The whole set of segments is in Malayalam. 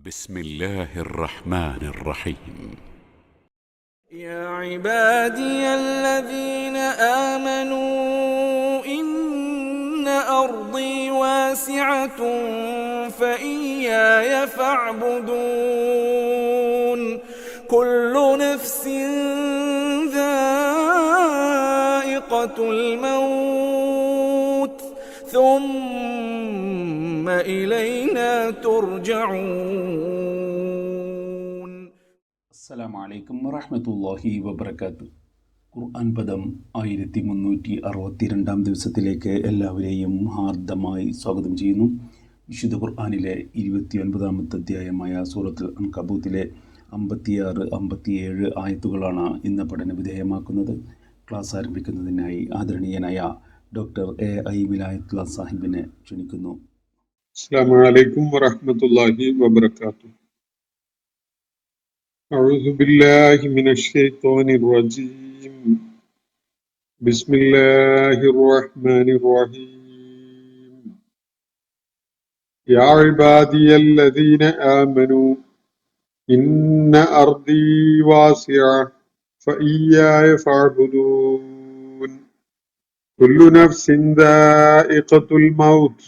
بسم الله الرحمن الرحيم. يا عبادي الذين آمنوا إن أرضي واسعة فإياي فاعبدون كل نفس ذائقة الموت ثم إلينا ترجعون. അസ്സലാമു അലൈക്കും വറഹ്മത്തുള്ളാഹി വബറകാതുഹു. ഖുർആൻ പദം 1362 ദിവസത്തിലേക്ക് എല്ലാവരെയും ഹാർദമായി സ്വാഗതം ചെയ്യുന്നു. വിശുദ്ധ ഖുർആനിലെ 29-ാമത്തെ അധ്യായമായ സൂറത്തുൽ അൻകബൂത്തിലെ 56-57 ആയത്തുകളാണ് ഇന്ന് പഠന വിധേയമാക്കുന്നത്. ക്ലാസ് ആരംഭിക്കുന്നതിനായി ആദരണീയനായ ഡോക്ടർ എ വിലായത്തുള്ള സാഹിബിനെ ക്ഷണിക്കുന്നു. അസ്സലാമു അലൈക്കും വറഹ്മത്തുള്ളാഹി വബറകാതുഹു. أعوذ بالله من الشيطان الرجيم. بسم الله الرحمن الرحيم. يا عبادي الذين آمنوا إن أرضي واسعة فإياي فاعبدون كل نفس ذائقة الموت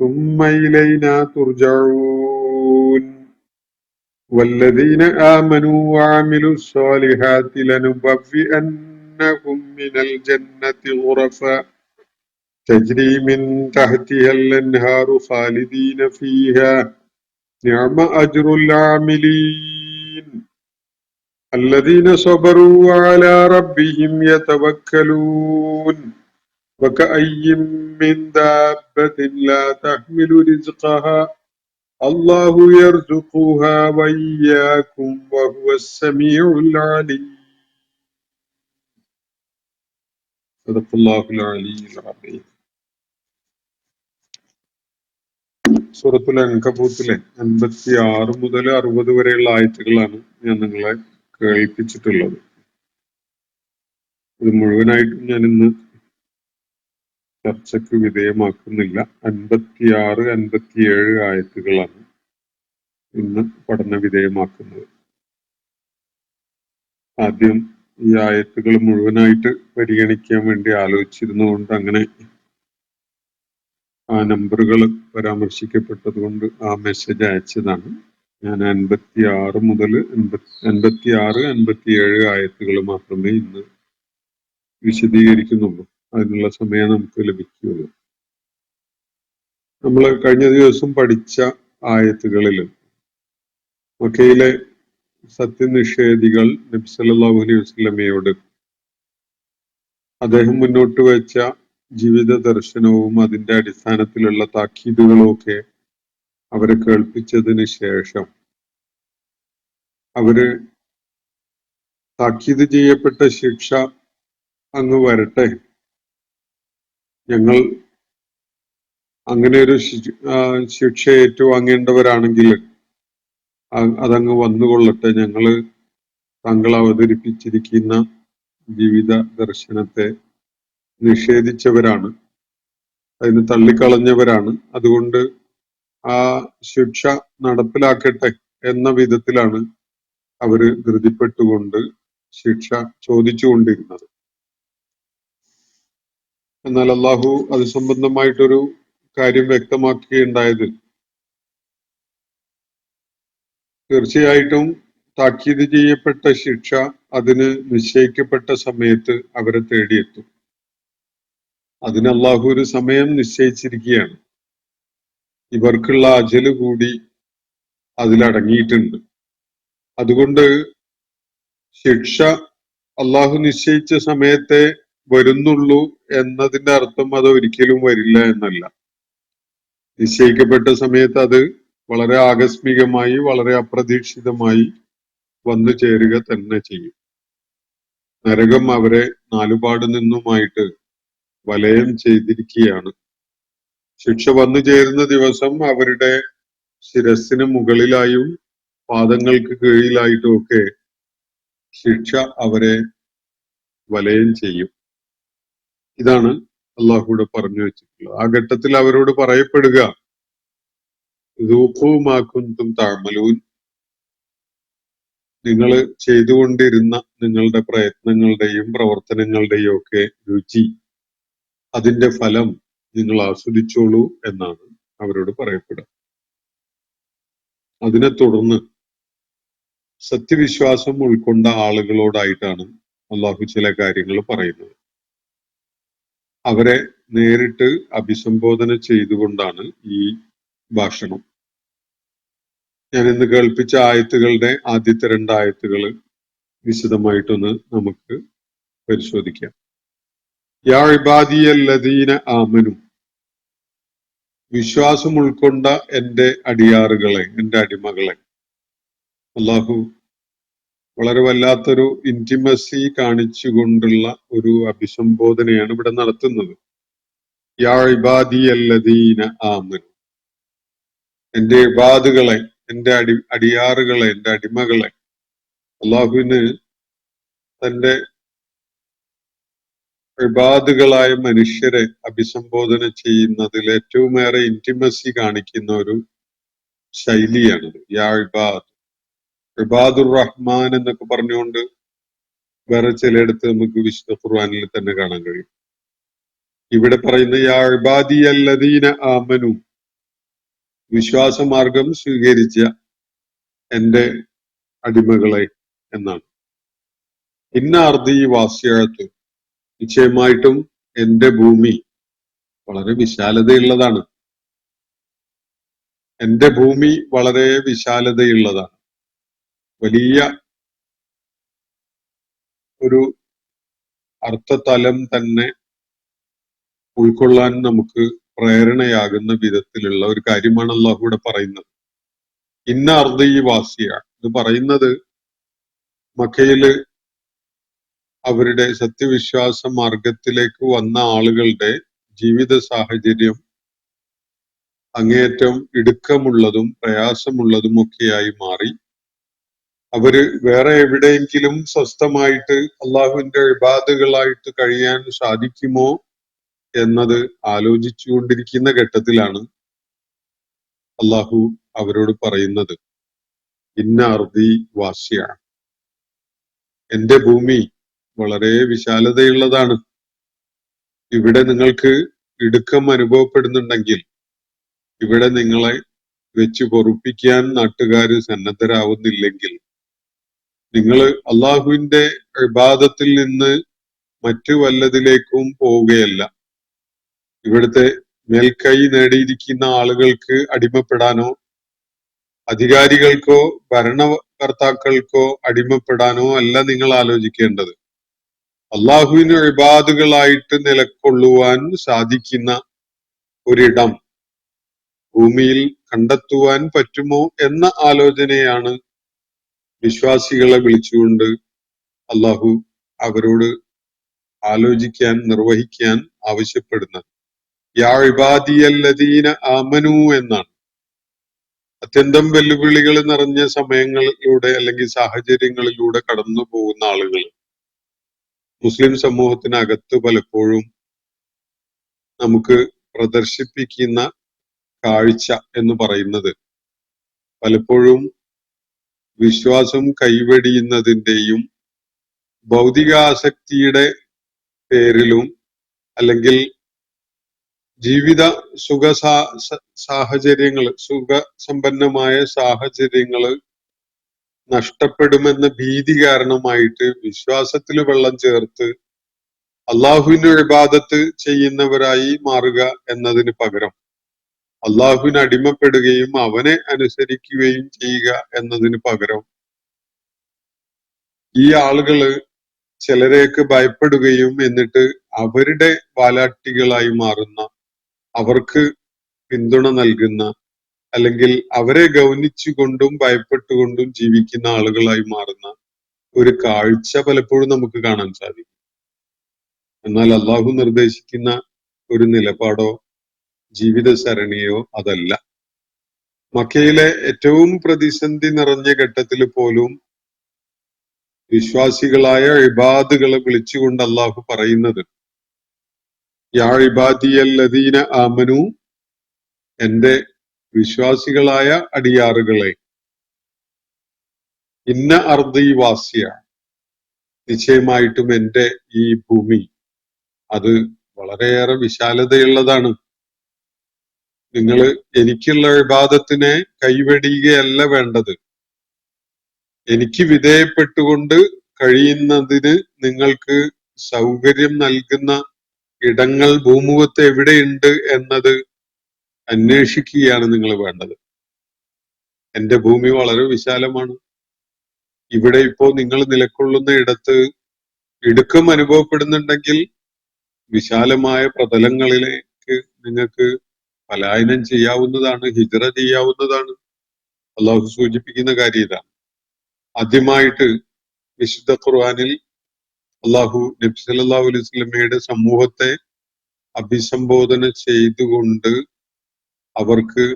ثم إلينا ترجعون والذين آمنوا وعملوا الصالحات لنبوئنهم من الجنة غرفا تجري من تحتها الأنهار خالدين فيها نعم أجر العاملين الذين صبروا وعلى ربهم يتوكلون وكأي من دابة لا تحمل رزقها الله يرزقها وإياكم وهو السميع العليم. صدق الله العلي العظيم. സൂറത്തുൽ അൻകബൂത്തിലെ 56 മുതൽ 60 വരെയുള്ള ആയത്തുകളാണ് ഞാൻ നിങ്ങളെ കേൾപ്പിച്ചിട്ടുള്ളത്. ഇത് മുഴുവനായിട്ടും ഞാൻ ഇന്ന് ചർച്ചയ്ക്ക് വിധേയമാക്കുന്നില്ല. 56, 57 ആയത്തുകളാണ് ഇന്ന് പഠന വിധേയമാക്കുന്നത്. ആദ്യം ഈ ആയത്തുകൾ മുഴുവനായിട്ട് പരിഗണിക്കാൻ വേണ്ടി ആലോചിച്ചിരുന്നുകൊണ്ട് അങ്ങനെ ആ നമ്പറുകൾ പരാമർശിക്കപ്പെട്ടത് കൊണ്ട് ആ മെസ്സേജ് അയച്ചതാണ്. ഞാൻ 56 മുതൽ 56, 57 ആയത്തുകൾ മാത്രമേ ഇന്ന് വിശദീകരിക്കുന്നുള്ളൂ. അതിനുള്ള സമയം നമുക്ക് ലഭിക്കുകയുള്ളൂ. നമ്മൾ കഴിഞ്ഞ ദിവസം പഠിച്ച ആയത്തുകളിൽ മക്കയിലെ സത്യനിഷേധികൾ നബി സല്ലല്ലാഹു അലൈഹി വസല്ലമയോട് അദ്ദേഹം മുന്നോട്ട് വെച്ച ജീവിത ദർശനവും അതിന്റെ അടിസ്ഥാനത്തിലുള്ള താക്കീതുകളും ഒക്കെ അവരെ കേൾപ്പിച്ചതിന് ശേഷം അവര് താക്കീത് ചെയ്യപ്പെട്ട ശിക്ഷ അങ്ങ് വരട്ടെ, ഞങ്ങൾ അങ്ങനെ ഒരു ശിക്ഷ ഏറ്റുവാങ്ങേണ്ടവരാണെങ്കിൽ അതങ്ങ് വന്നുകൊള്ളട്ടെ, ഞങ്ങള് താങ്കൾ അവതരിപ്പിച്ചിരിക്കുന്ന ജീവിത ദർശനത്തെ നിഷേധിച്ചവരാണ്, അതിന് തള്ളിക്കളഞ്ഞവരാണ്, അതുകൊണ്ട് ആ ശിക്ഷ നടപ്പിലാക്കട്ടെ എന്ന വിധത്തിലാണ് അവര് ധൃതിപ്പെട്ടുകൊണ്ട് ശിക്ഷ ചോദിച്ചുകൊണ്ടിരുന്നത്. എന്നാൽ അള്ളാഹു അത് സംബന്ധമായിട്ടൊരു കാര്യം വ്യക്തമാക്കുകയുണ്ടായത്, തീർച്ചയായിട്ടും താക്കീത് ചെയ്യപ്പെട്ട ശിക്ഷ അതിന് നിശ്ചയിക്കപ്പെട്ട സമയത്ത് അവരെ തേടിയെത്തും. അതിന് അള്ളാഹു ഒരു സമയം നിശ്ചയിച്ചിരിക്കുകയാണ്. ഇവർക്കുള്ള അജല് കൂടി അതിലടങ്ങിയിട്ടുണ്ട്. അതുകൊണ്ട് ശിക്ഷ അള്ളാഹു നിശ്ചയിച്ച സമയത്തെ വരുന്നുള്ളൂ എന്നതിന്റെ അർത്ഥം അത് ഒരിക്കലും വരില്ല എന്നല്ല. നിശ്ചയിക്കപ്പെട്ട സമയത്ത് അത് വളരെ ആകസ്മികമായി, വളരെ അപ്രതീക്ഷിതമായി വന്നു ചേരുക തന്നെ ചെയ്യും. നരകം അവരെ നാലുപാട് നിന്നുമായിട്ട് വലയം ചെയ്തിരിക്കുകയാണ്. ശിക്ഷ വന്നു ചേരുന്ന ദിവസം അവരുടെ ശിരസിന് മുകളിലായും പാദങ്ങൾക്ക് കീഴിലായിട്ടും ഒക്കെ ശിക്ഷ അവരെ വലയം ചെയ്യും. ഇതാണ് അള്ളാഹുവിടെ പറഞ്ഞു വെച്ചിട്ടുള്ളത്. ആ ഘട്ടത്തിൽ അവരോട് പറയപ്പെടുക, ദൂഖൂ മാ കുന്തും തഅമലൂൻ, നിങ്ങൾ ചെയ്തുകൊണ്ടിരുന്ന നിങ്ങളുടെ പ്രയത്നങ്ങളുടെയും പ്രവർത്തനങ്ങളുടെയും ഒക്കെ രുചി, അതിന്റെ ഫലം നിങ്ങൾ ആസ്വദിച്ചോളൂ എന്നാണ് അവരോട് പറയപ്പെടുക. അതിനെ തുടർന്ന് സത്യവിശ്വാസം ഉൾക്കൊണ്ട ആളുകളോടായിട്ടാണ് അള്ളാഹു ചില കാര്യങ്ങൾ പറയുന്നത്. അവരെ നേരിട്ട് അഭിസംബോധന ചെയ്തുകൊണ്ടാണ് ഈ ഭാഷണം. ഞാൻ ഇന്ന് കേൾപ്പിച്ച ആയത്തുകളുടെ ആദ്യത്തെ 2 ആയത്തുകൾ വിശദമായിട്ടൊന്ന് നമുക്ക് പരിശോധിക്കാം. യാ ഇബാദിയല്ലദീന ആമനു, വിശ്വാസം ഉൾക്കൊണ്ട എൻ്റെ അടിയാറുകളെ, എൻ്റെ അടിമകളെ. അള്ളാഹു വളരെ വല്ലാത്തൊരു ഇന്റിമസി കാണിച്ചുകൊണ്ടുള്ള ഒരു അഭിസംബോധനയാണ് ഇവിടെ നടത്തുന്നത്. യാ ഇബാദിയല്ലദീന ആമനു, എൻ്റെ ഇബാദുകളെ, എൻ്റെ അടിയാറുകളെ, എൻ്റെ അടിമകളെ. അള്ളാഹുവിന് തന്റെ ഇബാദുകളായ മനുഷ്യരെ അഭിസംബോധന ചെയ്യുന്നതിൽ ഏറ്റവുമേറെ ഇന്റിമസി കാണിക്കുന്ന ഒരു ശൈലിയാണിത്. യാ ഇബാദ്, ഇബാദുർ റഹ്മാൻ എന്നൊക്കെ പറഞ്ഞുകൊണ്ട് വേറെ ചിലയിടത്ത് നമുക്ക് വിശുദ്ധ ഖുർആനിൽ തന്നെ കാണാൻ കഴിയും. ഇവിടെ പറയുന്ന യാ ഇബാദിയല്ലദീന ആമനു, വിശ്വാസമാർഗം സ്വീകരിച്ച എൻ്റെ അടിമകളെ എന്നാണ്. ഇന്ന അർദി വാസ്യഅത്തു, നിശ്ചയമായിട്ടും എൻ്റെ ഭൂമി വളരെ വിശാലതയുള്ളതാണ്. എൻ്റെ ഭൂമി വളരെ വിശാലതയുള്ളതാണ്. വലിയ ഒരു അർത്ഥതലം തന്നെ ഉൾക്കൊള്ളാൻ നമുക്ക് പ്രേരണയാകുന്ന വിധത്തിലുള്ള ഒരു കാര്യമാണ് അള്ളാഹു ഇവിടെ പറയുന്നത്. ഇന്ന അർദി വാസിയ, ഇത് പറയുന്നത് മക്കയില് അവരുടെ സത്യവിശ്വാസ മാർഗത്തിലേക്ക് വന്ന ആളുകളുടെ ജീവിത സാഹചര്യം അങ്ങേയറ്റം ഇടുക്കമുള്ളതും പ്രയാസമുള്ളതും ഒക്കെയായി മാറി. അവര് വേറെ എവിടെയെങ്കിലും സ്വസ്ഥമായിട്ട് അള്ളാഹുവിന്റെ ഇബാദുകളായിട്ട് കഴിയാൻ സാധിക്കുമോ എന്നത് ആലോചിച്ചുകൊണ്ടിരിക്കുന്ന ഘട്ടത്തിലാണ് അള്ളാഹു അവരോട് പറയുന്നത് ഇന്ന അർദി വാസ്യ, എന്റെ ഭൂമി വളരെ വിശാലതയുള്ളതാണ്. ഇവിടെ നിങ്ങൾക്ക് ഇടുക്കം അനുഭവപ്പെടുന്നുണ്ടെങ്കിൽ, ഇവിടെ നിങ്ങളെ വെച്ച് പൊറുപ്പിക്കാൻ നാട്ടുകാര് സന്നദ്ധരാവുന്നില്ലെങ്കിൽ, നിങ്ങൾ അള്ളാഹുവിന്റെ ഇബാദത്തിൽ നിന്ന് മറ്റു വല്ലതിലേക്കും പോവുകയല്ല. ഇവിടുത്തെ മേൽക്കൈ നേടിയിരിക്കുന്ന ആളുകൾക്ക് അടിമപ്പെടാനോ അധികാരികൾക്കോ ഭരണകർത്താക്കൾക്കോ അടിമപ്പെടാനോ അല്ല നിങ്ങൾ ആലോചിക്കേണ്ടത്. അള്ളാഹുവിന് ഇബാദുകളായിട്ട് നിലകൊള്ളുവാൻ സാധിക്കുന്ന ഒരിടം ഭൂമിയിൽ കണ്ടെത്തുവാൻ പറ്റുമോ എന്ന ആലോചനയാണ് വിശ്വാസികളെ വിളിച്ചുകൊണ്ട് അള്ളാഹു അവരോട് ആലോചിക്കാൻ, നിർവഹിക്കാൻ ആവശ്യപ്പെടുന്നത്. യാ ഇബാദിയല്ലദീന ആമനു എന്നാണ്. അത്യന്തം വെല്ലുവിളികൾ നിറഞ്ഞ സമയങ്ങളിലൂടെ അല്ലെങ്കിൽ സാഹചര്യങ്ങളിലൂടെ കടന്നു പോകുന്ന ആളുകൾ മുസ്ലിം സമൂഹത്തിനകത്ത് പലപ്പോഴും നമുക്ക് പ്രദർശിപ്പിക്കുന്ന കാഴ്ച എന്ന് പറയുന്നത് പലപ്പോഴും വിശ്വാസം കൈവെടിയുന്നതിൻ്റെയും ഭൗതികാസക്തിയുടെ പേരിലും അല്ലെങ്കിൽ ജീവിത സുഖസമ്പന്നമായ സാഹചര്യങ്ങള് നഷ്ടപ്പെടുമെന്ന ഭീതി കാരണമായിട്ട് വിശ്വാസത്തിൽ വെള്ളം ചേർത്ത് അള്ളാഹുവിന് ഇബാദത്ത് ചെയ്യുന്നവരായി മാറുക എന്നതിന് പകരം അള്ളാഹുവിന് അടിമപ്പെടുകയും അവനെ അനുസരിക്കുകയും ചെയ്യുക എന്നതിന് പകരം ഈ ആളുകള് ചിലരെയൊക്കെ ഭയപ്പെടുകയും എന്നിട്ട് അവരുടെ വാലാട്ടികളായി മാറുന്ന, അവർക്ക് പിന്തുണ നൽകുന്ന, അല്ലെങ്കിൽ അവരെ ഗൗനിച്ചുകൊണ്ടും ഭയപ്പെട്ടുകൊണ്ടും ജീവിക്കുന്ന ആളുകളായി മാറുന്ന ഒരു കാഴ്ച പലപ്പോഴും നമുക്ക് കാണാൻ സാധിക്കും. എന്നാൽ അള്ളാഹു നിർദ്ദേശിക്കുന്ന ഒരു നിലപാടോ ജീവിത സരണിയോ അതല്ല. മക്കയിലെ ഏറ്റവും പ്രതിസന്ധി നിറഞ്ഞ ഘട്ടത്തിൽ പോലും വിശ്വാസികളായ ഇബാദുകളെ വിളിച്ചുകൊണ്ട് അള്ളാഹു പറയുന്നത് യാ ഇബാദിയല്ലദീന ആമനു, എന്റെ വിശ്വാസികളായ അടിയാറുകളെ, ഇന്ന അർദി വാസ്യ, നിശ്ചയമായിട്ടും എന്റെ ഈ ഭൂമി അത് വളരെയേറെ വിശാലതയുള്ളതാണ്. നിങ്ങൾ എനിക്കുള്ള ഇബാദത്തിനെ കൈവെടിയുകയല്ല വേണ്ടത്. എനിക്ക് വിധേയപ്പെട്ടുകൊണ്ട് കഴിയുന്നതിന് നിങ്ങൾക്ക് സൗകര്യം നൽകുന്ന ഇടങ്ങൾ ഭൂമുഖത്ത് എവിടെയുണ്ട് എന്നത് അന്വേഷിക്കുകയാണ് നിങ്ങൾ വേണ്ടത്. എന്റെ ഭൂമി വളരെ വിശാലമാണ്. ഇവിടെ ഇപ്പോ നിങ്ങൾ നിലകൊള്ളുന്ന ഇടത്ത് ഇടുക്കം അനുഭവപ്പെടുന്നുണ്ടെങ്കിൽ വിശാലമായ പ്രതലങ്ങളിലേക്ക് നിങ്ങൾക്ക് പലായനം ചെയ്യാവുന്നതാണ്, ഹിജ്റ ചെയ്യാവുന്നതാണ്. അള്ളാഹു സൂചിപ്പിക്കുന്ന കാര്യം ഇതാണ്. ആദ്യമായിട്ട് വിശുദ്ധ ഖുർആനിൽ അള്ളാഹു നബി സല്ലല്ലാഹു അലൈഹി വസല്ലമയുടെ സമൂഹത്തെ അഭിസംബോധന ചെയ്തുകൊണ്ട് അവർക്ക്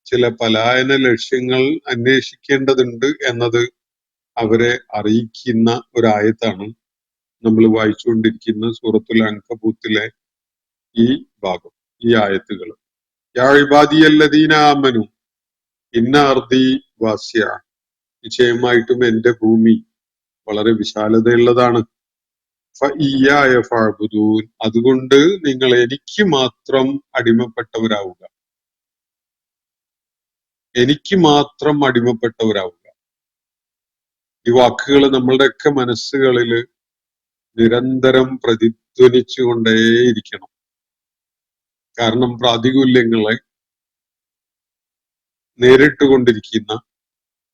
ചില പലായന ലക്ഷ്യങ്ങൾ അന്വേഷിക്കേണ്ടതുണ്ട് എന്നത് അവരെ അറിയിക്കുന്ന ഒരായത്താണ് നമ്മൾ വായിച്ചുകൊണ്ടിരിക്കുന്ന സൂറത്തുൽ അൻകബൂത്തിലെ ഈ ഭാഗം, ഈ ആയത്തുകൾ. യാ ഇബാദിയല്ലദീന ആമനു ഇന്ന അർദി വാസ്യ, നിശ്ചയമായിട്ടും എന്റെ ഭൂമി വളരെ വിശാലതയുള്ളതാണ്. ഫഇയ്യായ ഫഅ്ബുദൂൻ, അതുകൊണ്ട് നിങ്ങൾ എനിക്ക് മാത്രം അടിമപ്പെട്ടവരാവുക, എനിക്ക് മാത്രം അടിമപ്പെട്ടവരാവുക. ഈ വാക്കുകൾ നമ്മളുടെയൊക്കെ മനസ്സുകളിൽ നിരന്തരം പ്രതിധ്വനിച്ചുകൊണ്ടേയിരിക്കണം. കാരണം പ്രാതികൂല്യങ്ങളെ നേരിട്ടുകൊണ്ടിരിക്കുന്ന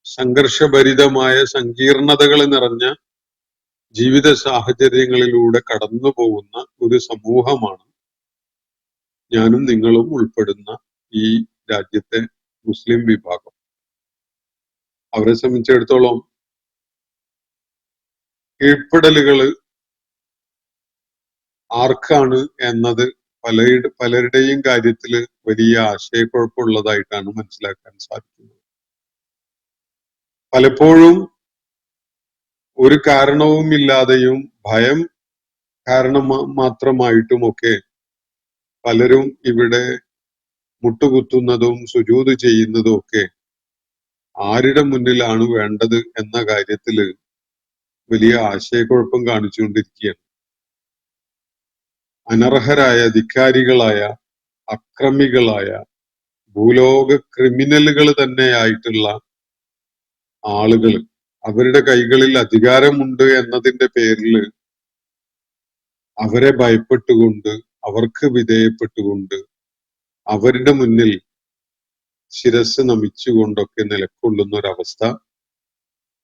സംഘർഷഭരിതമായ സങ്കീർണതകൾ നിറഞ്ഞ ജീവിത സാഹചര്യങ്ങളിലൂടെ കടന്നു പോകുന്ന ഒരു സമൂഹമാണ് ഞാനും നിങ്ങളും ഉൾപ്പെടുന്ന ഈ രാജ്യത്തെ മുസ്ലിം വിഭാഗം. അവരെ സംബന്ധിച്ചിടത്തോളം കീഴ്പ്പെടലുകള് ആർക്കാണ് എന്നത് പലരുടെയും കാര്യത്തിൽ വലിയ ആശയക്കുഴപ്പമുള്ളതായിട്ടാണ് മനസ്സിലാക്കാൻ സാധിക്കുന്നത്. പലപ്പോഴും ഒരു കാരണവുമില്ലാതെയും ഭയം കാരണം മാത്രമായിട്ടുമൊക്കെ പലരും ഇവിടെ മുട്ടുകുത്തുന്നതും സുജൂദ് ചെയ്യുന്നതും ഒക്കെ ആരുടെ മുന്നിലാണ് വേണ്ടത് എന്ന കാര്യത്തില് വലിയ ആശയക്കുഴപ്പം കാണിച്ചുകൊണ്ടിരിക്കുകയാണ്. അനർഹരായ, ധിക്കാരികളായ, അക്രമികളായ, ഭൂലോക ക്രിമിനലുകൾ തന്നെയായിട്ടുള്ള ആളുകൾ അവരുടെ കൈകളിൽ അധികാരമുണ്ട് എന്നതിന്റെ പേരിൽ അവരെ ഭയപ്പെട്ടുകൊണ്ട്, അവർക്ക് വിധേയപ്പെട്ടുകൊണ്ട്, അവരുടെ മുന്നിൽ ശിരസ് നമിച്ചുകൊണ്ടൊക്കെ നിലകൊള്ളുന്ന ഒരവസ്ഥ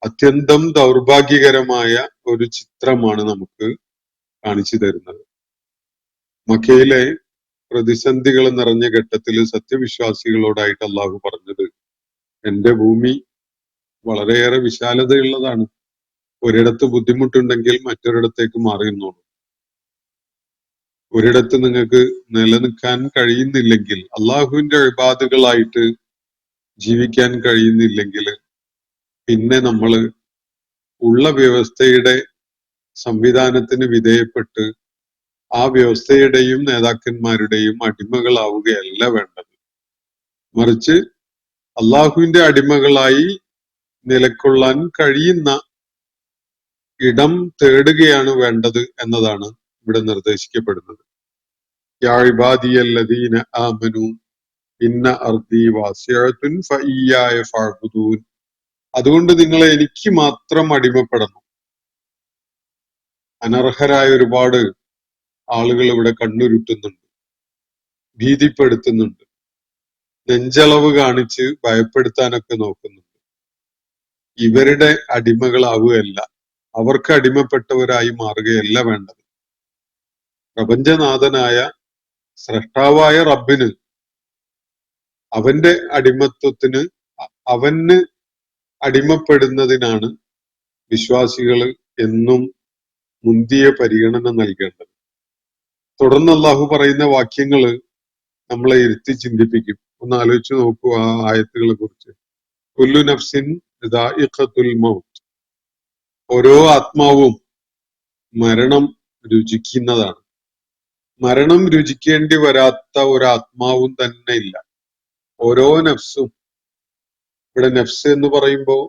അത്യന്തം ദൗർഭാഗ്യകരമായ ഒരു ചിത്രമാണ് നമുക്ക് കാണിച്ചു തരുന്നത്. മക്കയിലെ പ്രതിസന്ധികൾ നിറഞ്ഞ ഘട്ടത്തിൽ സത്യവിശ്വാസികളോടായിട്ട് അള്ളാഹു പറഞ്ഞത്, എന്റെ ഭൂമി വളരെയേറെ വിശാലതയുള്ളതാണ്. ഒരിടത്ത് ബുദ്ധിമുട്ടുണ്ടെങ്കിൽ മറ്റൊരിടത്തേക്ക് മാറിയുന്നോളൂ. ഒരിടത്ത് നിങ്ങൾക്ക് നിലനിൽക്കാൻ കഴിയുന്നില്ലെങ്കിൽ, അള്ളാഹുവിന്റെ ഇബാദുകളായിട്ട് ജീവിക്കാൻ കഴിയുന്നില്ലെങ്കിൽ, പിന്നെ നമ്മൾ ഉള്ള വ്യവസ്ഥയുടെ സംവിധാനത്തിന് വിധേയപ്പെട്ട് ആ വ്യവസ്ഥയുടെയും നേതാക്കന്മാരുടെയും അടിമകളാവുകയല്ല വേണ്ടത്. മറിച്ച് അള്ളാഹുവിന്റെ അടിമകളായി നിലകൊള്ളാൻ കഴിയുന്ന ഇടം തേടുകയാണ് വേണ്ടത് എന്നതാണ് ഇവിടെ നിർദ്ദേശിക്കപ്പെടുന്നത്. യാ ഇബാദിയല്ലദീന ആമനു ഇന്ന അർദി വാസിഅത്തുൻ ഫഇയ്യായ ഫഅ്ബുദൂൻ, അതുകൊണ്ട് നിങ്ങൾ എനിക്ക് മാത്രം അടിമപ്പെടണം. അനർഹരായ ഒരുപാട് ആളുകൾ ഇവിടെ കണ്ണുരുട്ടുന്നുണ്ട്, ഭീതിപ്പെടുത്തുന്നുണ്ട്, നെഞ്ചളവ് കാണിച്ച് ഭയപ്പെടുത്താനൊക്കെ നോക്കുന്നുണ്ട്. ഇവരുടെ അടിമകളാവുകയല്ല, അവർക്ക് അടിമപ്പെട്ടവരായി മാറുകയല്ല വേണ്ടത്. പ്രപഞ്ചനാഥനായ സ്രഷ്ടാവായ റബ്ബിന്, അവന്റെ അടിമത്വത്തിന്, അവന് അടിമപ്പെടുന്നതിനാണ് വിശ്വാസികൾ എന്നും മുന്തിയ പരിഗണന നൽകേണ്ടത്. തുടർന്ന് അള്ളാഹു പറയുന്ന വാക്യങ്ങള് നമ്മളെ ഇരുത്തി ചിന്തിപ്പിക്കും. ഒന്ന് ആലോചിച്ച് നോക്കൂ ആ ആയത്തുകളെ കുറിച്ച്. കുല്ലു നഫ്സിൻ ദാഇഖത്തുൽ മൗത്ത്, ഓരോ ആത്മാവും മരണം രുചിക്കുന്നതാണ്. മരണം രുചിക്കേണ്ടി വരാത്ത ഒരാത്മാവും തന്നെ ഇല്ല. ഓരോ നഫ്സും, ഇവിടെ നഫ്സ് എന്ന് പറയുമ്പോൾ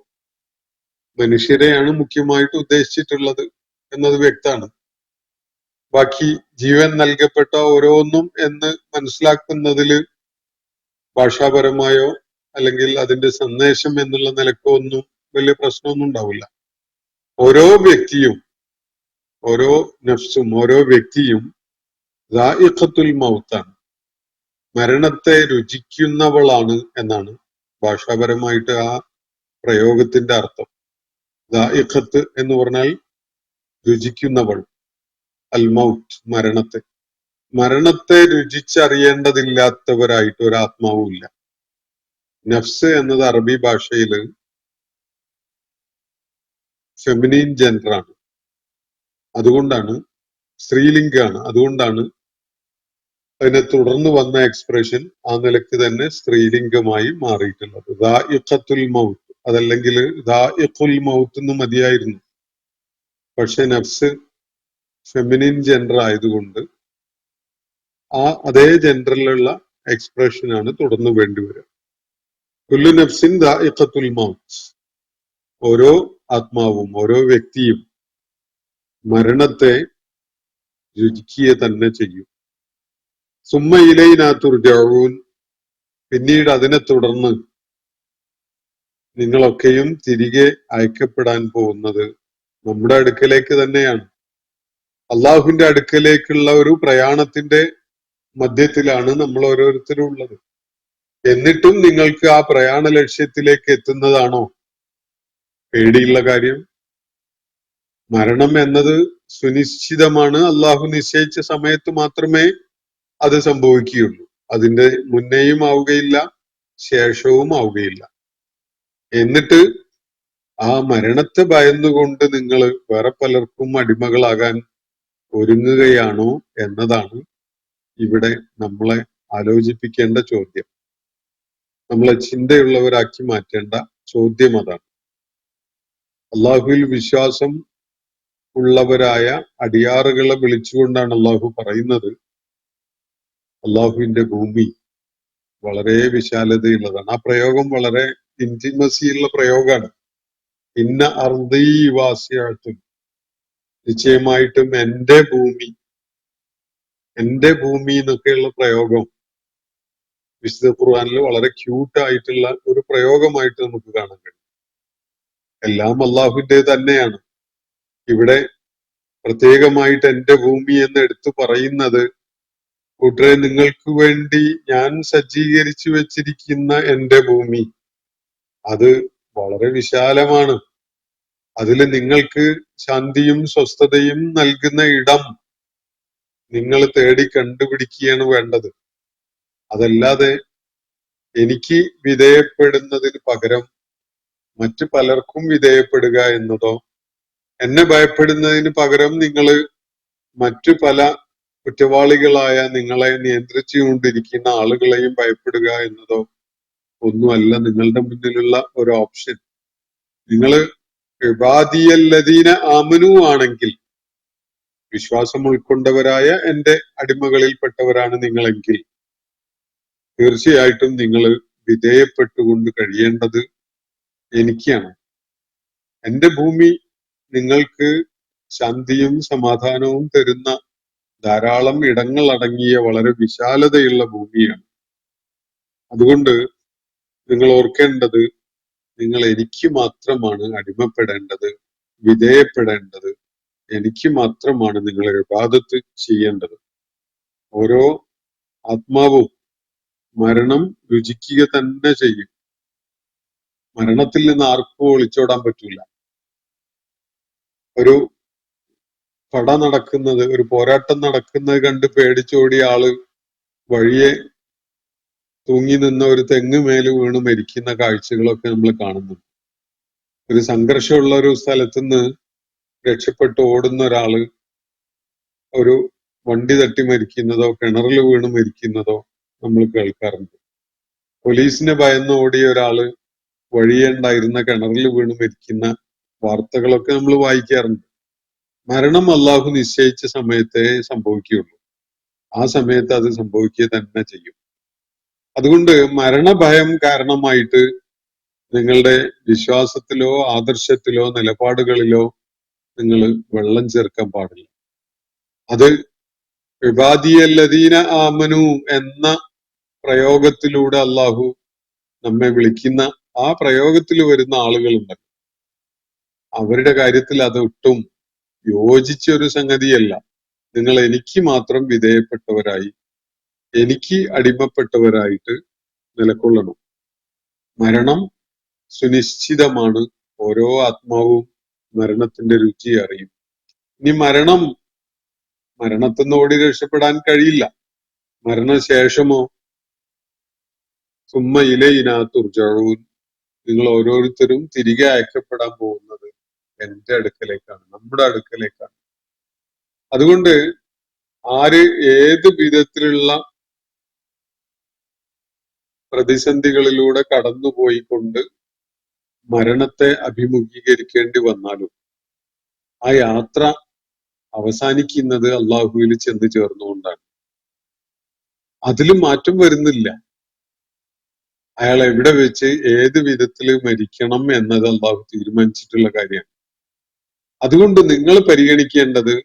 മനുഷ്യരെയാണ് മുഖ്യമായിട്ട് ഉദ്ദേശിച്ചിട്ടുള്ളത് എന്നത് വ്യക്തമാണ്. ബാക്കി ജീവൻ നൽകപ്പെട്ട ഓരോന്നും എന്ന് മനസ്സിലാക്കുന്നതില് ഭാഷാപരമായോ അല്ലെങ്കിൽ അതിന്റെ സന്ദേശം എന്നുള്ള നിലക്കോ ഒന്നും വലിയ പ്രശ്നമൊന്നും ഉണ്ടാവില്ല. ഓരോ വ്യക്തിയും, ഓരോ നഫ്സും, ഓരോ വ്യക്തിയും ദാഇഖത്തുൽ മൗത്താണ്, മരണത്തെ രുചിക്കുന്നവളാണ് എന്നാണ് ഭാഷാപരമായിട്ട് ആ പ്രയോഗത്തിന്റെ അർത്ഥം. ദാഇഖത്ത് എന്ന് പറഞ്ഞാൽ രുചിക്കുന്നവൾ, അൽ മൗത്ത് മരണത്തെ. മരണത്തെ രുചിച്ചറിയേണ്ടതില്ലാത്തവരായിട്ട് ഒരാത്മാവും ഇല്ല. നഫ്സ് എന്നത് അറബി ഭാഷയില് ഫെമിനീൻ ജെൻഡറാണ്, അതുകൊണ്ടാണ് സ്ത്രീലിംഗാണ്, അതുകൊണ്ടാണ് അതിനെ തുടർന്ന് വന്ന എക്സ്പ്രഷൻ ആ നിലയ്ക്ക് തന്നെ സ്ത്രീലിംഗമായി മാറിയിട്ടുള്ളത്. ദാഇഖത്തുൽ മൗത്ത്, അതല്ലെങ്കിൽ ദാഇഖുൽ മൗത്ത് എന്ന് മതിയായിരുന്നു. പക്ഷെ നഫ്സ് ഫെമിനിൻ ജെൻഡർ ആയതുകൊണ്ട് ആ അതേ ജെൻഡറിലുള്ള എക്സ്പ്രഷനാണ് തുടർന്ന് വേണ്ടിവരിക. കുല്ലു നഫ്സിൻ ദാഇഖത്തുൽ മൗത്ത്, ഓരോ ആത്മാവും ഓരോ വ്യക്തിയും മരണത്തെ രുചിക്കുക തന്നെ ചെയ്യും. സുമ്മ ഇലൈനാ തുർജഊൻ, പിന്നീട് അതിനെ തുടർന്ന് നിങ്ങളൊക്കെയും തിരികെ അയക്കപ്പെടാൻ പോകുന്നത് നമ്മുടെ അടുക്കലേക്ക് തന്നെയാണ്. അള്ളാഹുവിന്റെ അടുക്കലേക്കുള്ള ഒരു പ്രയാണത്തിന്റെ മധ്യത്തിലാണ് നമ്മൾ ഓരോരുത്തരും ഉള്ളത്. എന്നിട്ടും നിങ്ങൾക്ക് ആ പ്രയാണ ലക്ഷ്യത്തിലേക്ക് എത്തുന്നതാണോ പേടിയുള്ള കാര്യം? മരണം എന്നത് സുനിശ്ചിതമാണ്. അള്ളാഹു നിശ്ചയിച്ച സമയത്ത് മാത്രമേ അത് സംഭവിക്കുകയുള്ളൂ. അതിന്റെ മുന്നേയും ആവുകയില്ല, ശേഷവും ആവുകയില്ല. എന്നിട്ട് ആ മരണത്തെ ഭയന്നുകൊണ്ട് നിങ്ങൾ വേറെ പലർക്കും അടിമകളാകാൻ ഒരുങ്ങുകയാണോ എന്നതാണ് ഇവിടെ നമ്മളെ ആലോചിപ്പിക്കേണ്ട ചോദ്യം. നമ്മളെ ചിന്തയുള്ളവരാക്കി മാറ്റേണ്ട ചോദ്യം അതാണ്. അള്ളാഹുവിൽ വിശ്വാസം ഉള്ളവരായ അടിയാറുകളെ വിളിച്ചുകൊണ്ടാണ് അള്ളാഹു പറയുന്നത്, അള്ളാഹുവിന്റെ ഭൂമി വളരെ വിശാലതയുള്ളതാണ്. ആ പ്രയോഗം വളരെ ഇന്റിമസിയുള്ള പ്രയോഗമാണ്. ഇന്ന അർദീ വാസിഅത്തുൻ, നിശ്ചയമായിട്ടും എന്റെ ഭൂമി, എന്റെ ഭൂമി എന്നൊക്കെയുള്ള പ്രയോഗം വിശുദ്ധ ഖുർആനിൽ വളരെ ക്യൂട്ടായിട്ടുള്ള ഒരു പ്രയോഗമായിട്ട് നമുക്ക് കാണാൻ കഴിയും. എല്ലാം അള്ളാഹുവിന്റെ തന്നെയാണ്. ഇവിടെ പ്രത്യേകമായിട്ട് എന്റെ ഭൂമി എന്ന് എടുത്തു പറയുന്നത്, കൂട്ടരെ നിങ്ങൾക്ക് വേണ്ടി ഞാൻ സജ്ജീകരിച്ചു വെച്ചിരിക്കുന്ന എന്റെ ഭൂമി അത് വളരെ വിശാലമാണ്. അതിൽ നിങ്ങൾക്ക് ശാന്തിയും സ്വസ്ഥതയും നൽകുന്ന ഇടം നിങ്ങൾ തേടി കണ്ടുപിടിക്കുകയാണ് വേണ്ടത്. അതല്ലാതെ എനിക്ക് വിധേയപ്പെടുന്നതിന് പകരം മറ്റു പലർക്കും വിധേയപ്പെടുക എന്നതോ, എന്നെ ഭയപ്പെടുന്നതിന് പകരം നിങ്ങൾ മറ്റു പല കുറ്റവാളികളായ നിങ്ങളെ നിയന്ത്രിച്ചുകൊണ്ടിരിക്കുന്ന ആളുകളെയും ഭയപ്പെടുക എന്നതോ ഒന്നുമല്ല നിങ്ങളുടെ മുന്നിലുള്ള ഒരു ഓപ്ഷൻ. നിങ്ങൾ ഇബാദിയല്ലദീന ആമനു ആണെങ്കിൽ, വിശ്വാസം ഉൾക്കൊണ്ടവരായ എന്റെ അടിമകളിൽപ്പെട്ടവരാണ് നിങ്ങളെങ്കിൽ, തീർച്ചയായിട്ടും നിങ്ങൾ വിധേയപ്പെട്ടുകൊണ്ട് കഴിയേണ്ടത് എനിക്കാണ്. എന്റെ ഭൂമി നിങ്ങൾക്ക് ശാന്തിയും സമാധാനവും തരുന്ന ധാരാളം ഇടങ്ങൾ അടങ്ങിയ വളരെ വിശാലതയുള്ള ഭൂമിയാണ്. അതുകൊണ്ട് നിങ്ങൾ ഓർക്കേണ്ടത്, നിങ്ങൾ എനിക്ക് മാത്രമാണ് അടിമപ്പെടേണ്ടത്, വിധേയപ്പെടേണ്ടത്. എനിക്ക് മാത്രമാണ് നിങ്ങൾ ഇബാദത്ത് ചെയ്യേണ്ടത്. ഓരോ ആത്മാവും മരണം രുചിക്കുക തന്നെ ചെയ്യും. മരണത്തിൽ നിന്ന് ആർക്കും ഒളിച്ചോടാൻ പറ്റൂല. ഒരു പട നടക്കുന്നത്, ഒരു പോരാട്ടം നടക്കുന്നത് കണ്ട് പേടിച്ചോടിയ ആള് വഴിയെ തൂങ്ങി നിന്ന ഒരു തെങ്ങ് മേല് വീണ് മരിക്കുന്ന കാഴ്ചകളൊക്കെ നമ്മൾ കാണുന്നുണ്ട്. ഒരു സംഘർഷമുള്ള ഒരു സ്ഥലത്തുനിന്ന് രക്ഷപ്പെട്ട് ഓടുന്ന ഒരാള് ഒരു വണ്ടി തട്ടി മരിക്കുന്നതോ കിണറിൽ വീണ് മരിക്കുന്നതോ നമ്മൾ കേൾക്കാറുണ്ട്. പോലീസിനെ ഭയന്ന് ഓടിയ ഒരാള് വഴിയെ ഉണ്ടായിരുന്ന കിണറിൽ വീണ് മരിക്കുന്ന വാർത്തകളൊക്കെ നമ്മൾ വായിക്കാറുണ്ട്. മരണം അള്ളാഹു നിശ്ചയിച്ച സമയത്തേ സംഭവിക്കുകയുള്ളൂ. ആ സമയത്ത് അത് സംഭവിക്കുക തന്നെ ചെയ്യും. അതുകൊണ്ട് മരണഭയം കാരണമായിട്ട് നിങ്ങളുടെ വിശ്വാസത്തിലോ ആദർശത്തിലോ നിലപാടുകളിലോ നിങ്ങൾ വെള്ളം ചേർക്കാൻ പാടില്ല. അത് ഇബാദിയല്ലദീന ആമനു എന്ന പ്രയോഗത്തിലൂടെ അള്ളാഹു നമ്മെ വിളിക്കുന്ന ആ പ്രയോഗത്തിൽ വരുന്ന ആളുകളുണ്ട്. അവരുടെ കാര്യത്തിൽ അത് ഒട്ടും യോജിച്ച ഒരു സംഗതിയല്ല. നിങ്ങൾ എനിക്ക് മാത്രം വിധേയപ്പെട്ടവരായി, എനിക്ക് അടിമപ്പെട്ടവരായിട്ട് നിലകൊള്ളണം. മരണം സുനിശ്ചിതമാണ്. ഓരോ ആത്മാവും മരണത്തിന്റെ രുചി അറിയും. ഇനി മരണത്തിൽ നിന്ന് ഓടി രക്ഷപ്പെടാൻ കഴിയില്ല. മരണശേഷമോ സുമ്മ ഇലൈനാ തുർജഊൻ, നിങ്ങൾ ഓരോരുത്തരും തിരികെ അയക്കപ്പെടാൻ പോകുന്നത് എന്റെ അടുക്കലേക്കാണ്, നമ്മുടെ അടുക്കലേക്കാണ്. അതുകൊണ്ട് ആര് ഏത് വിധത്തിലുള്ള പ്രതിസന്ധികളിലൂടെ കടന്നുപോയിക്കൊണ്ട് മരണത്തെ അഭിമുഖീകരിക്കേണ്ടി വന്നാലും ആ യാത്ര അവസാനിക്കുന്നത് അള്ളാഹുവിൽ ചെന്ന് ചേർന്നുകൊണ്ടാണ്. അതിലും മാറ്റം വരുന്നില്ല. അയാൾ എവിടെ വെച്ച് ഏത് വിധത്തിൽ മരിക്കണം എന്നത് അള്ളാഹു തീരുമാനിച്ചിട്ടുള്ള കാര്യമാണ്. അതുകൊണ്ട് നിങ്ങൾ പരിഗണിക്കേണ്ടത്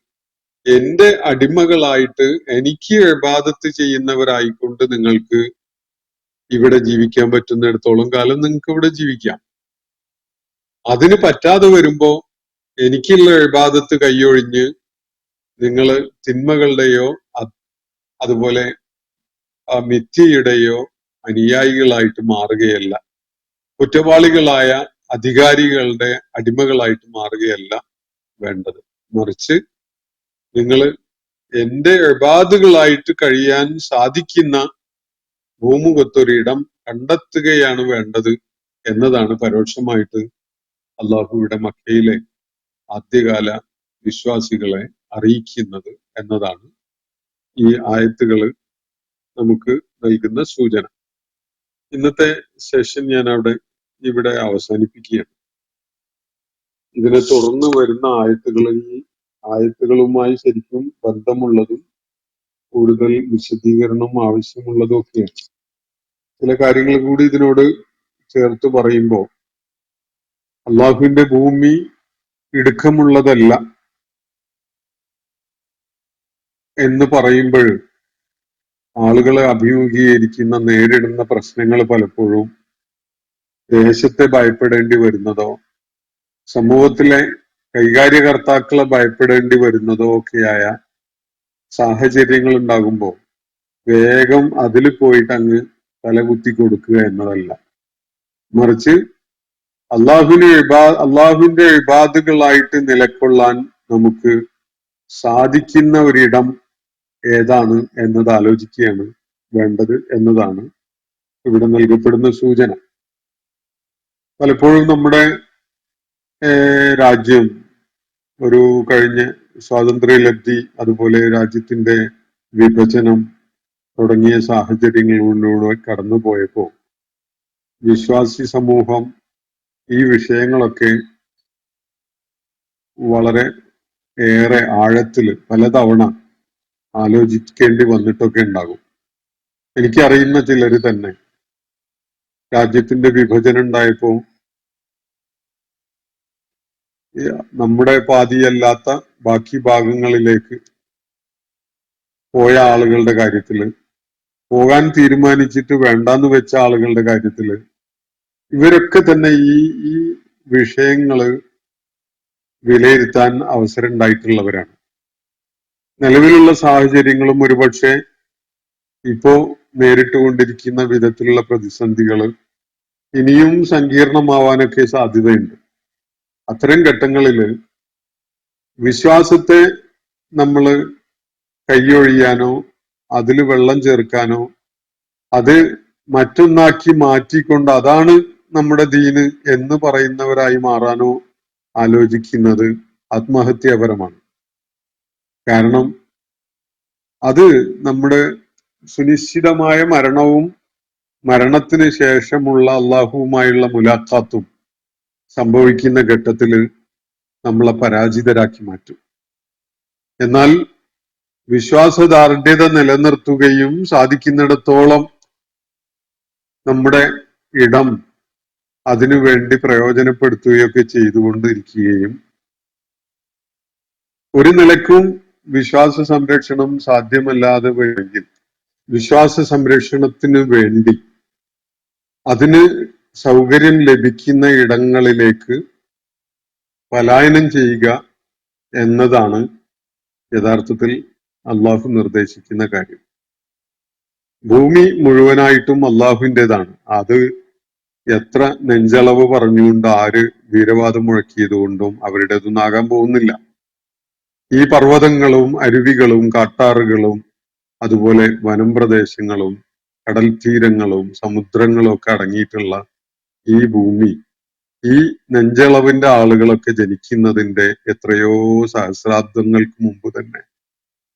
എന്റെ അടിമകളായിട്ട് എനിക്ക് ഇബാദത്ത് ചെയ്യുന്നവരായിക്കൊണ്ട് നിങ്ങൾക്ക് ഇവിടെ ജീവിക്കാൻ പറ്റുന്നിടത്തോളം കാലം നിങ്ങൾക്ക് ഇവിടെ ജീവിക്കാം. അതിന് പറ്റാതെ വരുമ്പോ എനിക്കുള്ള ഇബാദത്ത് കൈയൊഴിഞ്ഞ് നിങ്ങൾ തിന്മകളുടെയോ അതുപോലെ മിഥ്യയുടെയോ അനുയായികളായിട്ട് മാറുകയല്ല, കുറ്റവാളികളായ അധികാരികളുടെ അടിമകളായിട്ട് മാറുകയല്ല വേണ്ടത്. മറിച്ച് നിങ്ങൾ എന്റെ ഇബാദുകളായിട്ട് കഴിയാൻ സാധിക്കുന്ന ഭൂമുഖത്തൊരിടം കണ്ടെത്തുകയാണ് വേണ്ടത് എന്നതാണ് പരോക്ഷമായിട്ട് അള്ളാഹുവിടെ മക്കയിലെ ആദ്യകാല വിശ്വാസികളെ അറിയിക്കുന്നത് എന്നതാണ് ഈ ആയത്തുകൾ നമുക്ക് നൽകുന്ന സൂചന. ഇന്നത്തെ സെഷൻ ഞാൻ ഇവിടെ അവസാനിപ്പിക്കുകയാണ്. ഇതിനെ തുടർന്ന് വരുന്ന ആയത്തുകളുമായി ശരിക്കും ബന്ധമുള്ളതും കൂടുതൽ വിശദീകരണം ആവശ്യമുള്ളതും ഒക്കെയാണ്. ചില കാര്യങ്ങൾ കൂടി ഇതിനോട് ചേർത്ത് പറയുമ്പോൾ അള്ളാഹുവിന്റെ ഭൂമി ഇടുക്കമുള്ളതല്ല എന്ന് പറയുമ്പോൾ ആളുകളെ അഭിമുഖീകരിക്കുന്ന നേരിടുന്ന പ്രശ്നങ്ങൾ പലപ്പോഴും ദേശത്തെ ഭയപ്പെടേണ്ടി വരുന്നതോ സമൂഹത്തിലെ കൈകാര്യകർത്താക്കളെ ഭയപ്പെടേണ്ടി വരുന്നതോ ഒക്കെയായ സാഹചര്യങ്ങൾ ഉണ്ടാകുമ്പോൾ വേഗം അതിൽ പോയിട്ട് അങ്ങ് തലകുത്തി കൊടുക്കുക എന്നതല്ല, മറിച്ച് അള്ളാഹുവിന്റെ ഇബാദുകളായിട്ട് നിലകൊള്ളാൻ നമുക്ക് സാധിക്കുന്ന ഒരിടം ഏതാണ് എന്നത് ആലോചിക്കുകയാണ് വേണ്ടത് എന്നതാണ് ഇവിടെ നൽകപ്പെടുന്ന സൂചന. പലപ്പോഴും നമ്മുടെ രാജ്യം ഒരു കഴിഞ്ഞ സ്വാതന്ത്ര്യലബ്ധി, അതുപോലെ രാജ്യത്തിന്റെ വിഭജനം തുടങ്ങിയ സാഹചര്യങ്ങളിലൂടെ കടന്നുപോയപ്പോൾ വിശ്വാസി സമൂഹം ഈ വിഷയങ്ങളൊക്കെ വളരെ ഏറെ ആഴത്തില് പലതവണ ആലോചിക്കേണ്ടി വന്നിട്ടൊക്കെ ഉണ്ടാകും. എനിക്കറിയുന്ന ചിലര് തന്നെ രാജ്യത്തിന്റെ വിഭജനം ഉണ്ടായപ്പോ നമ്മുടെ പാതിയല്ലാത്ത ബാക്കി ഭാഗങ്ങളിലേക്ക് പോയ ആളുകളുടെ കാര്യത്തില്, പോകാൻ തീരുമാനിച്ചിട്ട് വേണ്ടാന്ന് വെച്ച ആളുകളുടെ കാര്യത്തില് ഇവരൊക്കെ തന്നെ ഈ വിഷയങ്ങള് വിലയിരുത്താൻ അവസരം ഉണ്ടായിട്ടുള്ളവരാണ്. നിലവിലുള്ള സാഹചര്യങ്ങളും ഒരുപക്ഷെ ഇപ്പോ നേരിട്ടുകൊണ്ടിരിക്കുന്ന വിധത്തിലുള്ള പ്രതിസന്ധികള് ഇനിയും സങ്കീർണമാവാനൊക്കെ സാധ്യതയുണ്ട്. അത്തരം ഘട്ടങ്ങളില് വിശ്വാസത്തെ നമ്മൾ കൈയൊഴിയാനോ അതിൽ വെള്ളം ചേർക്കാനോ അത് മറ്റൊന്നാക്കി മാറ്റിക്കൊണ്ട് അതാണ് നമ്മുടെ ദീന് എന്ന് പറയുന്നവരായി മാറാനോ ആലോചിക്കുന്നത് ആത്മഹത്യാപരമാണ്. കാരണം അത് നമ്മുടെ സുനിശ്ചിതമായ മരണവും മരണത്തിന് ശേഷമുള്ള അള്ളാഹുവുമായുള്ള മുലാഖാത്തും സംഭവിക്കുന്ന ഘട്ടത്തിൽ നമ്മളെ പരാജിതരാക്കി മാറ്റും. എന്നാൽ വിശ്വാസദാർഢ്യത നിലനിർത്തുകയും സാധിക്കുന്നിടത്തോളം നമ്മുടെ ഇടം അതിനു വേണ്ടി പ്രയോജനപ്പെടുത്തുകയൊക്കെ ചെയ്തുകൊണ്ടിരിക്കുകയും ഒരു നിലക്കും വിശ്വാസ സംരക്ഷണം സാധ്യമല്ലാതെ വരികയും വിശ്വാസ സംരക്ഷണത്തിന് വേണ്ടി അതിന് സൗകര്യം ലഭിക്കുന്ന ഇടങ്ങളിലേക്ക് പലായനം ചെയ്യുക എന്നതാണ് യഥാർത്ഥത്തിൽ അള്ളാഹു നിർദ്ദേശിക്കുന്ന കാര്യം. ഭൂമി മുഴുവനായിട്ടും അള്ളാഹുവിൻ്റെതാണ്. അത് എത്ര നെഞ്ചളവ് പറഞ്ഞുകൊണ്ട് ആര് വീരവാദം മുഴക്കിയതുകൊണ്ടും അവരുടേതൊന്നും ആകാൻ പോകുന്നില്ല. ഈ പർവ്വതങ്ങളും അരുവികളും കാട്ടാറുകളും അതുപോലെ വനം പ്രദേശങ്ങളും കടൽ തീരങ്ങളും സമുദ്രങ്ങളും ഒക്കെ അടങ്ങിയിട്ടുള്ള ഈ ഭൂമി ഈ നെഞ്ചളവിന്റെ ആളുകളൊക്കെ ജനിക്കുന്നതിന്റെ എത്രയോ സഹസ്രാബ്ദങ്ങൾക്ക് മുമ്പ് തന്നെ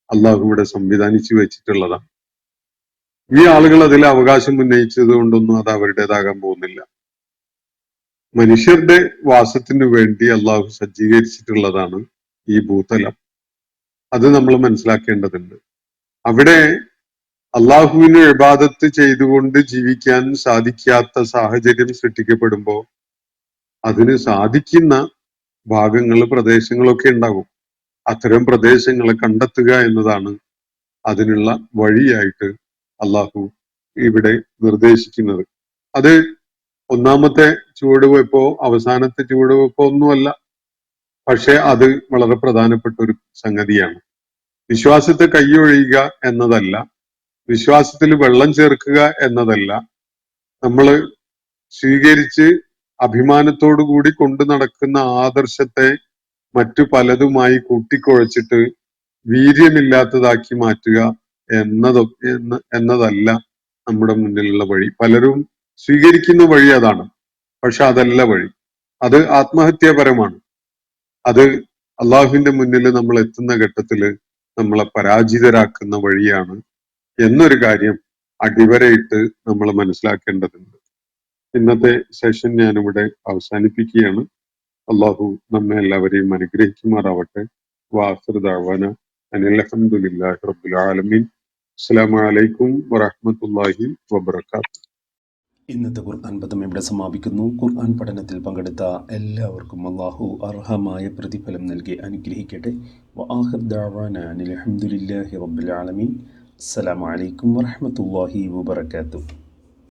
അള്ളാഹു ഇവിടെ സംവിധാനിച്ചു വെച്ചിട്ടുള്ളതാണ്. ഈ ആളുകൾ അതിൽ അവകാശം ഉന്നയിച്ചത് കൊണ്ടൊന്നും അത് അവരുടേതാകാൻ പോകുന്നില്ല. മനുഷ്യരുടെ വാസത്തിനു വേണ്ടി അള്ളാഹു സജ്ജീകരിച്ചിട്ടുള്ളതാണ് ഈ ഭൂതലം. അത് നമ്മൾ മനസ്സിലാക്കേണ്ടതുണ്ട്. അവിടെ അള്ളാഹുവിന് ഇബാദത്ത് ചെയ്തുകൊണ്ട് ജീവിക്കാൻ സാധിക്കാത്ത സാഹചര്യം സൃഷ്ടിക്കപ്പെടുമ്പോൾ അതിന് സാധിക്കുന്ന ഭാഗങ്ങൾ പ്രദേശങ്ങളൊക്കെ ഉണ്ടാകും. അത്തരം പ്രദേശങ്ങളെ കണ്ടെത്തുക എന്നതാണ് അതിനുള്ള വഴിയായിട്ട് അള്ളാഹു ഇവിടെ നിർദ്ദേശിക്കുന്നത്. അത് ഒന്നാമത്തെ ചുവടുവെപ്പോ അവസാനത്തെ ചുവടുവെപ്പോ ഒന്നുമല്ല. പക്ഷെ അത് വളരെ പ്രധാനപ്പെട്ട ഒരു സംഗതിയാണ്. വിശ്വാസത്തെ കൈയൊഴിയുക എന്നതല്ല, വിശ്വാസത്തിൽ വെള്ളം ചേർക്കുക എന്നതല്ല, നമ്മൾ സ്വീകരിച്ച് അഭിമാനത്തോടു കൂടി കൊണ്ടു നടക്കുന്ന ആദർശത്തെ മറ്റു പലതുമായി കൂട്ടിക്കുഴച്ചിട്ട് വീര്യമില്ലാത്തതാക്കി മാറ്റുക എന്നതല്ല നമ്മുടെ മുന്നിലുള്ള വഴി. പലരും സ്വീകരിക്കുന്ന വഴി അതാണ്. പക്ഷെ അതല്ല വഴി. അത് ആത്മഹത്യാപരമാണ്. അത് അള്ളാഹുവിന്റെ മുന്നിൽ നമ്മൾ എത്തുന്ന ഘട്ടത്തില് നമ്മളെ പരാജിതരാക്കുന്ന വഴിയാണ് എന്നൊരു കാര്യം അടിവരയിട്ട് നമ്മൾ മനസ്സിലാക്കേണ്ടതുണ്ട്. ഇന്നത്തെ സെഷൻ ഞാനിവിടെ അവസാനിപ്പിക്കുകയാണ്. അള്ളാഹു നമ്മെ എല്ലാവരെയും അനുഗ്രഹിക്കുമാറാവട്ടെ. വാഖിറു ദഅ്വാന അനിൽ ഹംദുലില്ലാഹി റബ്ബിൽ ആലമീൻ. അസ്സലാമു അലൈക്കും വറഹ്മത്തുള്ളാഹി വബറകാതുഹു. ഇന്നത്തെ ഖുർആൻ പദം ഇവിടെ സമാപിക്കുന്നു. ഖുർആൻ പഠനത്തിൽ പങ്കെടുത്ത എല്ലാവർക്കും അള്ളാഹു അർഹമായ പ്രതിഫലം നൽകി അനുഗ്രഹിക്കട്ടെ. വആഖിറു ദഅ്വാന അനിൽ ഹംദുലില്ലാഹി റബ്ബിൽ ആലമീൻ. അസ്സലാമു അലൈക്കും വറഹ്മത്തുള്ളാഹി വബറകാതുഹു.